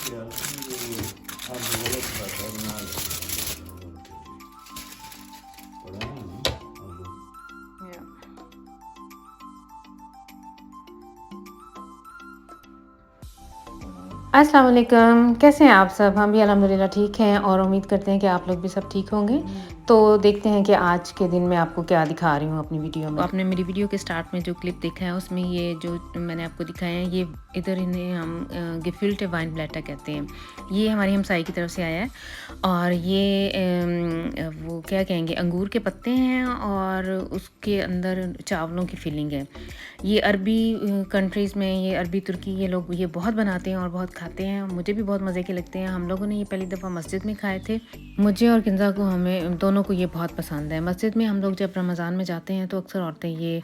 यार ये आप गलत बात है ना पढ़ा है ना आलू। या अस्सलाम वालेकुम, कैसे हैं आप सब? हम भी अल्हम्दुलिल्लाह ठीक हैं और उम्मीद करते हैं कि आप लोग भी सब ठीक होंगे। तो देखते हैं कि आज के दिन मैं आपको क्या दिखा रही हूँ अपनी वीडियो में। आपने मेरी वीडियो के स्टार्ट में जो क्लिप देखा है उसमें ये जो मैंने आपको दिखाया है, ये इधर इन्हें हम गेफिल्टे वाइन ब्लैटर कहते हैं। ये हमारी हमसाई की तरफ से आया है और ये वो क्या कहेंगे, अंगूर के पत्ते हैं और उसके अंदर चावलों की फिलिंग है। ये अरबी कंट्रीज़ में, ये अरबी तुर्की, ये लोग ये बहुत बनाते हैं और बहुत खाते हैं। मुझे भी बहुत मज़े के लगते हैं। हम लोगों ने ये पहली दफ़ा मस्जिद में खाए थे। मुझे और किंज़ा को, हमें दोनों को ये बहुत पसंद है। मस्जिद में हम लोग जब रमज़ान में जाते हैं तो अक्सर औरतें ये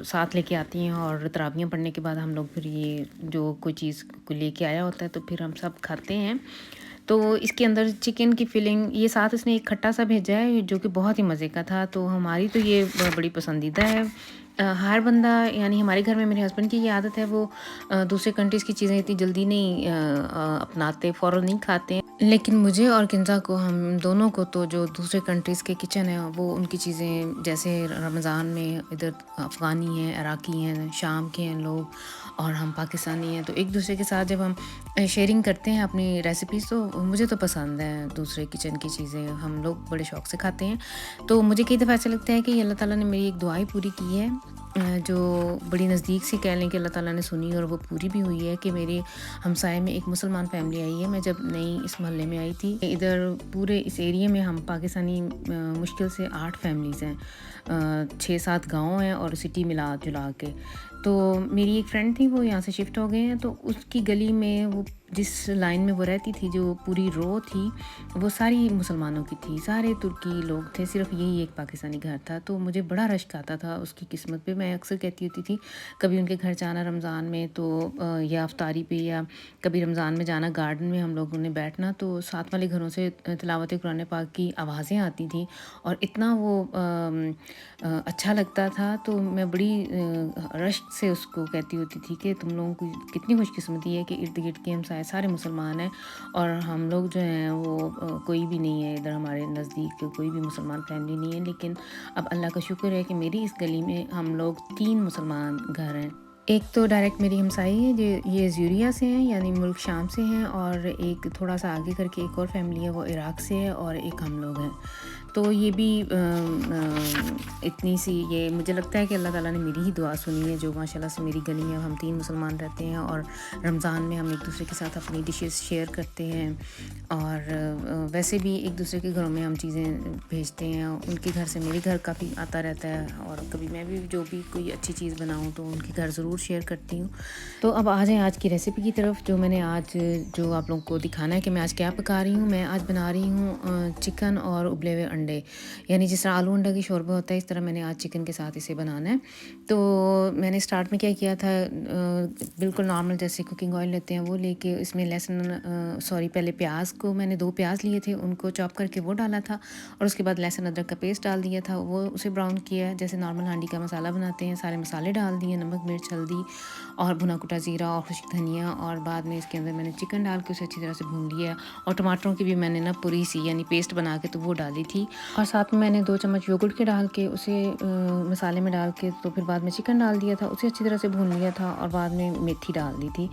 साथ लेके आती हैं और तरावियाँ पढ़ने के बाद हम लोग फिर ये जो कोई चीज़ को लेके आया होता है तो फिर हम सब खाते हैं। तो इसके अंदर चिकन की फिलिंग, ये साथ इसने एक खट्टा सा भेजा है जो कि बहुत ही मज़े का था। तो हमारी तो ये बड़ी पसंदीदा है। हर बंदा, यानी हमारे घर में मेरे हस्बैंड की ये आदत है, वो दूसरे कंट्रीज़ की चीज़ें इतनी जल्दी नहीं अपनाते, फ़ौरन नहीं खाते हैं। लेकिन मुझे और किंज़ा को, हम दोनों को तो जो दूसरे कंट्रीज़ के किचन है वो उनकी चीज़ें, जैसे रमज़ान में इधर अफ़गानी हैं, इराकी हैं, शाम के हैं लोग और हम पाकिस्तानी हैं, तो एक दूसरे के साथ जब हम शेयरिंग करते हैं अपनी रेसिपीज़, तो मुझे तो पसंद है दूसरे किचन की चीज़ें, हम लोग बड़े शौक़ से खाते हैं। तो मुझे कई दफ़ा ऐसा लगता है कि अल्लाह ताला ने मेरी एक दुआ ही पूरी की है, जो बड़ी नज़दीक से कह लें कि अल्लाह ताला ने सुनी और वो पूरी भी हुई है, कि मेरे हमसाये में एक मुसलमान फ़ैमिली आई है। मैं जब नई इस मोहल्ले में आई थी, इधर पूरे इस एरिया में हम पाकिस्तानी मुश्किल से 8 फ़ैमिलीज़ हैं, 6-7 गाँव हैं और सिटी मिला-जुला के। तो मेरी एक फ्रेंड थी, वो यहाँ से शिफ्ट हो गए हैं, तो उसकी गली में, वो जिस लाइन में वो रहती थी, जो पूरी रो थी, वो सारी मुसलमानों की थी, सारे तुर्की लोग थे, सिर्फ यही एक पाकिस्तानी घर था। तो मुझे बड़ा रश्क आता था उसकी किस्मत पे। मैं अक्सर कहती होती थी कभी उनके घर जाना रमज़ान में, तो या इफ्तारी पे, या कभी रमज़ान में जाना, गार्डन में हम लोगों ने बैठना, तो साथ वाले घरों से तिलावत कुरान पाक की आवाज़ें आती थी और इतना वो अच्छा लगता था। तो मैं बड़ी रश्क से उसको कहती होती थी कि तुम लोगों की कितनी खुशकिस्मती है कि इर्द गिर्द के हमसाए सारे मुसलमान हैं और हम लोग जो हैं वो कोई भी नहीं है, इधर हमारे नज़दीक कोई भी मुसलमान फैमिली नहीं है। लेकिन अब अल्लाह का शुक्र है कि मेरी इस गली में हम लोग 3 मुसलमान घर हैं। एक तो डायरेक्ट मेरी हमसाई है, ये ज़ूरिया से हैं, यानी मुल्क शाम से हैं, और एक थोड़ा सा आगे करके एक और फैमिली है, वो इराक़ से है, और एक हम लोग हैं। तो ये भी इतनी सी, ये मुझे लगता है कि अल्लाह ताला ने मेरी ही दुआ सुनी है, जो माशाल्लाह से मेरी गली में हम 3 मुसलमान रहते हैं और रमज़ान में हम एक दूसरे के साथ अपनी डिशेस शेयर करते हैं और वैसे भी एक दूसरे के घरों में हम चीज़ें भेजते हैं। उनके घर से मेरे घर काफ़ी आता रहता है और कभी मैं भी जो भी कोई अच्छी चीज़ बनाऊँ तो उनके घर ज़रूर शेयर करती हूँ। तो अब आ जाएँ आज की रेसिपी की तरफ, जो मैंने आज, जो आप लोगों को दिखाना है कि मैं आज क्या पका रही हूँ। मैं आज बना रही हूँ चिकन और उबले हुए अंडे, यानी जिस तरह आलू अंडा की शोरबा होता है, इस तरह मैंने आज चिकन के साथ इसे बनाना है। तो मैंने स्टार्ट में क्या किया था, बिल्कुल नॉर्मल जैसे कुकिंग ऑयल लेते हैं वो लेके, इसमें लहसुन, सॉरी, पहले प्याज को मैंने 2 प्याज लिए थे, उनको चॉप करके वो डाला था और उसके बाद लहसुन अदरक का पेस्ट डाल दिया था, वो उसे ब्राउन किया जैसे नॉर्मल हांडी का मसाला बनाते हैं। सारे मसाले डाल दिए, नमक, मिर्च, हल्दी और भुना कुटा ज़ीरा और खुश्क धनिया, और बाद में इसके अंदर मैंने चिकन डाल के उसे अच्छी तरह से भून लिया और टमाटरों की भी मैंने ना पूरी सी, यानी पेस्ट बना के तो वो डाली थी, और साथ में मैंने 2 चम्मच योगर्ट के डाल के उसे मसाले में डाल के, तो फिर बाद में चिकन डाल दिया था, उसे अच्छी तरह से भून लिया था और बाद में मेथी डाल दी थी।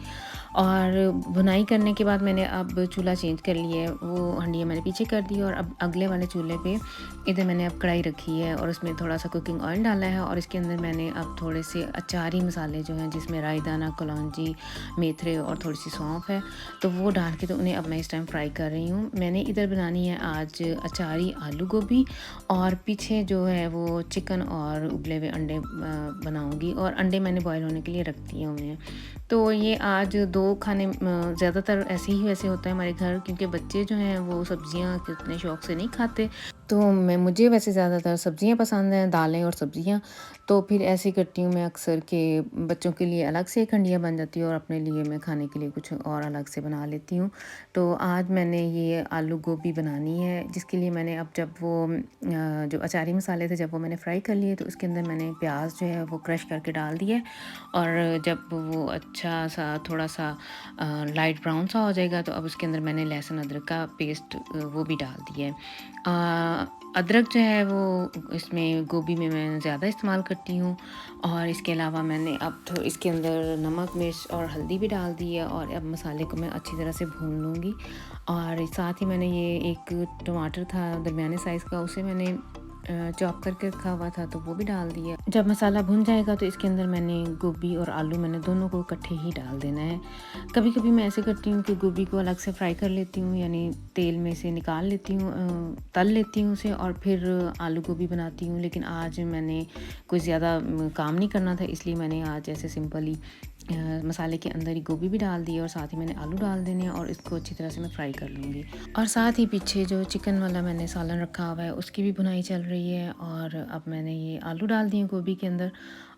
और भुनाई करने के बाद मैंने अब चूल्हा चेंज कर लिया है, वो हंडिया मैंने पीछे कर दी और अब अगले वाले चूल्हे पे इधर मैंने अब कढ़ाई रखी है और उसमें थोड़ा सा कुकिंग ऑयल डाला है और इसके अंदर मैंने अब थोड़े से अचारी मसाले जो हैं, जिसमें राई दाना, कलौंजी, मेथरे और थोड़ी सी सौंफ है, तो वो डाल के, तो उन्हें अब मैं इस टाइम फ्राई कर रही हूँ। मैंने इधर बनानी है आज अचारी आलू गोभी और पीछे जो है वो चिकन और उबले हुए अंडे बनाऊँगी, और अंडे मैंने बॉयल होने के लिए रख दिए हुए हैं। तो ये आज 2 खाने, ज़्यादातर ऐसे ही वैसे होता है हमारे घर, क्योंकि बच्चे जो हैं वो सब्जियां कितने शौक़ से नहीं खाते। तो मुझे वैसे ज़्यादातर सब्ज़ियाँ पसंद हैं, दालें और सब्ज़ियाँ। तो फिर ऐसे करती हूँ मैं अक्सर कि बच्चों के लिए अलग से एक हंडिया बन जाती है और अपने लिए मैं खाने के लिए कुछ और अलग से बना लेती हूँ। तो आज मैंने ये आलू गोभी बनानी है, जिसके लिए मैंने अब जब वो जो अचारी मसाले थे जब वो मैंने फ्राई कर लिए, तो उसके अंदर मैंने प्याज जो है वो क्रश करके डाल दिया। और जब वो अच्छा सा थोड़ा सा लाइट ब्राउन सा हो जाएगा, तो अब उसके अंदर मैंने लहसुन अदरक का पेस्ट वो भी डाल दिया है। अदरक जो है वो इसमें गोभी में मैं ज़्यादा इस्तेमाल करती हूँ। और इसके अलावा मैंने अब तो इसके अंदर नमक, मिर्च और हल्दी भी डाल दी है, और अब मसाले को मैं अच्छी तरह से भून लूँगी। और साथ ही मैंने ये एक टमाटर था दरमियाने साइज़ का, उसे मैंने चॉप करके रखा हुआ था, तो वो भी डाल दिया। जब मसाला भुन जाएगा तो इसके अंदर मैंने गोभी और आलू मैंने दोनों को इकट्ठे ही डाल देना है। कभी कभी मैं ऐसे करती हूँ कि गोभी को अलग से फ्राई कर लेती हूँ, यानी तेल में से निकाल लेती हूँ, तल लेती हूँ उसे, और फिर आलू गोभी बनाती हूँ। लेकिन आज मैंने कोई ज़्यादा काम नहीं करना था, इसलिए मैंने आज ऐसे सिंपली मसाले के अंदर ही गोभी भी डाल दी, और साथ ही मैंने आलू डाल देने हैं, और इसको अच्छी तरह से मैं फ्राई कर लूँगी। और साथ ही पीछे जो चिकन वाला मैंने सालन रखा हुआ है उसकी भी भुनाई चल रही है। और अब मैंने ये आलू डाल दिए गोभी के अंदर,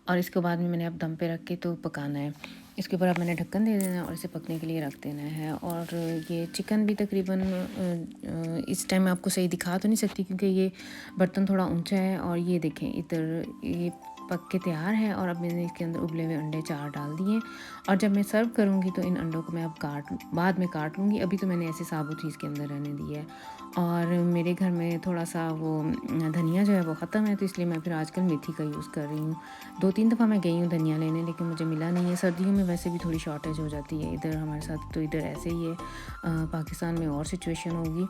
और इसके बाद में मैंने अब दम पे रख के तो पकाना है। इसके ऊपर अब मैंने ढक्कन दे देना है और इसे पकने के लिए रख देना है। और ये चिकन भी तकरीबन इस टाइम मैं आपको सही दिखा तो नहीं सकती क्योंकि ये बर्तन थोड़ा ऊंचा है। और ये देखें, इधर ये पक के तैयार है, और अब मैंने इसके अंदर उबले हुए अंडे 4 डाल दिए। और जब मैं सर्व करूँगी तो इन अंडों को मैं अब बाद में काट लूँगी। अभी तो मैंने ऐसे साबुत ही इसके अंदर रहने दिया है। और मेरे घर में थोड़ा सा वो धनिया जो है वो ख़त्म है, तो इसलिए मैं फिर आजकल मेथी का यूज़ कर रही हूँ। 2-3 दफ़ा मैं गई हूँ धनिया लेने, लेकिन मुझे मिला नहीं है। सर्दियों में वैसे भी थोड़ी शॉर्टेज हो जाती है इधर हमारे साथ, तो इधर ऐसे ही है। पाकिस्तान में और सिचुएशन होगी।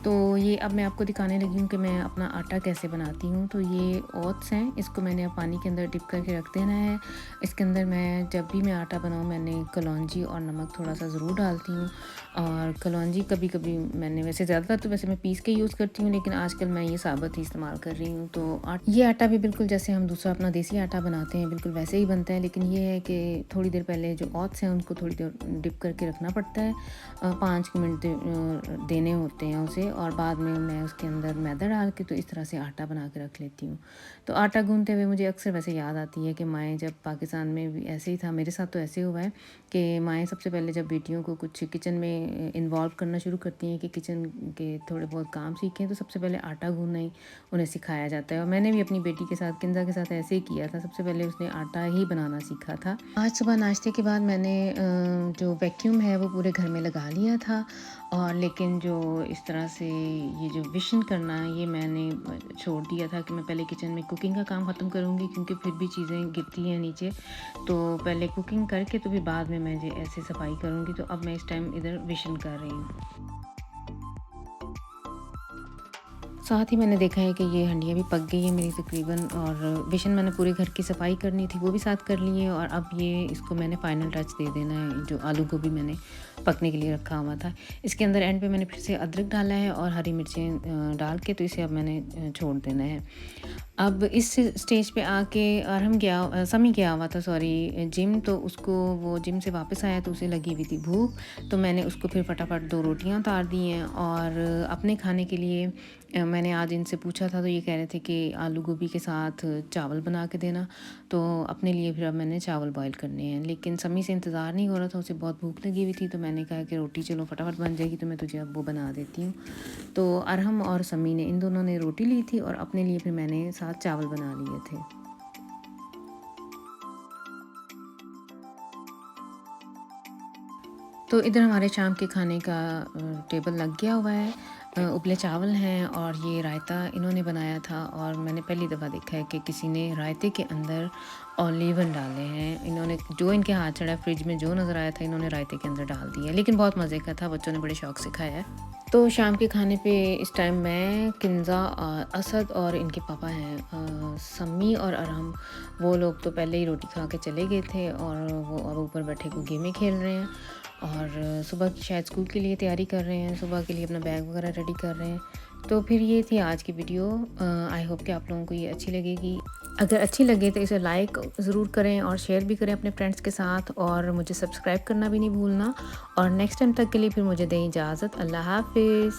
तो ये अब मैं आपको दिखाने लगी हूँ कि मैं अपना आटा कैसे बनाती हूँ। तो ये ओट्स हैं, इसको मैंने अब पानी के अंदर डिप करके रख देना है। इसके अंदर मैं जब भी मैं आटा बनाऊँ मैंने कलौंजी और नमक थोड़ा सा ज़रूर डालती हूँ। और कलौंजी कभी कभी मैंने वैसे ज़्यादातर तो वैसे मैं पीस के यूज़ करती हूँ, लेकिन आजकल मैं ये साबुत ही इस्तेमाल कर रही हूँ। तो ये आटा भी बिल्कुल जैसे हम दूसरा अपना देसी आटा बनाते हैं बिल्कुल वैसे ही बनता है, लेकिन ये है कि थोड़ी देर पहले जो ओट्स हैं उनको थोड़ी देर डिप करके रखना पड़ता है। 5 मिनट देने होते हैं उसे, और बाद में मैं उसके अंदर मैदा डाल के तो इस तरह से आटा बना के रख लेती हूँ। तो आटा गूंथते हुए मुझे अक्सर वैसे याद आती है कि माएँ जब पाकिस्तान में भी ऐसे ही था, मेरे साथ तो ऐसे हुआ है कि माएँ सबसे पहले जब बेटियों को कुछ किचन में इन्वॉल्व करना शुरू करती हैं कि किचन के थोड़े बहुत काम सीखें, तो सबसे पहले आटा गूंथना ही उन्हें सिखाया जाता है। और मैंने भी अपनी बेटी के साथ, किंजा के साथ ऐसे ही किया था। सबसे पहले उसने आटा ही बनाना सीखा था। आज सुबह नाश्ते के बाद मैंने जो वैक्यूम है वो पूरे घर में लगा लिया था, और लेकिन जो इस तरह से ये जो विशन करना है ये मैंने छोड़ दिया था कि मैं पहले किचन में कुकिंग का काम ख़त्म करूँगी, क्योंकि फिर भी चीज़ें गिरती हैं नीचे। तो पहले कुकिंग करके तो फिर बाद में मैं जो ऐसे सफाई करूँगी। तो अब मैं इस टाइम इधर विशन कर रही हूँ। साथ ही मैंने देखा है कि ये हंडिया भी पक गई है मेरी तकरीबन, और बेशन मैंने पूरे घर की सफाई करनी थी वो भी साथ कर ली है। और अब ये इसको मैंने फ़ाइनल टच दे देना है, जो आलू गोभी मैंने पकने के लिए रखा हुआ था। इसके अंदर एंड पे मैंने फिर से अदरक डाला है और हरी मिर्चें डाल के, तो इसे अब मैंने छोड़ देना है। अब इस स्टेज पे आके समी गया हुआ था जिम, तो उसको वो जिम से वापस आया तो उसे लगी हुई थी भूख, तो मैंने उसको फिर फटाफट 2 रोटियां उतार दी हैं। और अपने खाने के लिए मैंने आज इनसे पूछा था, तो ये कह रहे थे कि आलू गोभी के साथ चावल बना के देना। तो अपने लिए फिर अब मैंने चावल बॉईल करने हैं, लेकिन समी से इंतज़ार नहीं हो रहा था, उसे बहुत भूख लगी हुई थी। तो मैंने कहा कि रोटी चलो फटाफट बन जाएगी, तो मैं तुझे अब वो बना देती हूँ। तो अरहम और समी ने, इन दोनों ने रोटी ली थी, और अपने लिए फिर मैंने साथ चावल बना लिए थे। तो इधर हमारे शाम के खाने का टेबल लग गया हुआ है। उबले चावल हैं और ये रायता इन्होंने बनाया था, और मैंने पहली दफ़ा देखा है कि किसी ने रायते के अंदर ऑलिवन डाले हैं। इन्होंने जो इनके हाथ चढ़ा फ्रिज में जो नज़र आया था इन्होंने रायते के अंदर डाल दिया, लेकिन बहुत मज़े का था, बच्चों ने बड़े शौक से खाया है। तो शाम के खाने पे इस टाइम मैं, किंजा, असद और इनके पापा हैं सम्मी और अरहम, वो लोग तो पहले ही रोटी खा के चले गए थे, और वो अब ऊपर बैठे को गेमें खेल रहे हैं, और सुबह की शायद स्कूल के लिए तैयारी कर रहे हैं, सुबह के लिए अपना बैग वगैरह रेडी कर रहे हैं। तो फिर ये थी आज की वीडियो। आई होप कि आप लोगों को ये अच्छी लगेगी। अगर अच्छी लगे तो इसे लाइक ज़रूर करें और शेयर भी करें अपने फ्रेंड्स के साथ, और मुझे सब्सक्राइब करना भी नहीं भूलना। और नेक्स्ट टाइम तक के लिए फिर मुझे दें इजाज़त। अल्लाह हाफ़िज़।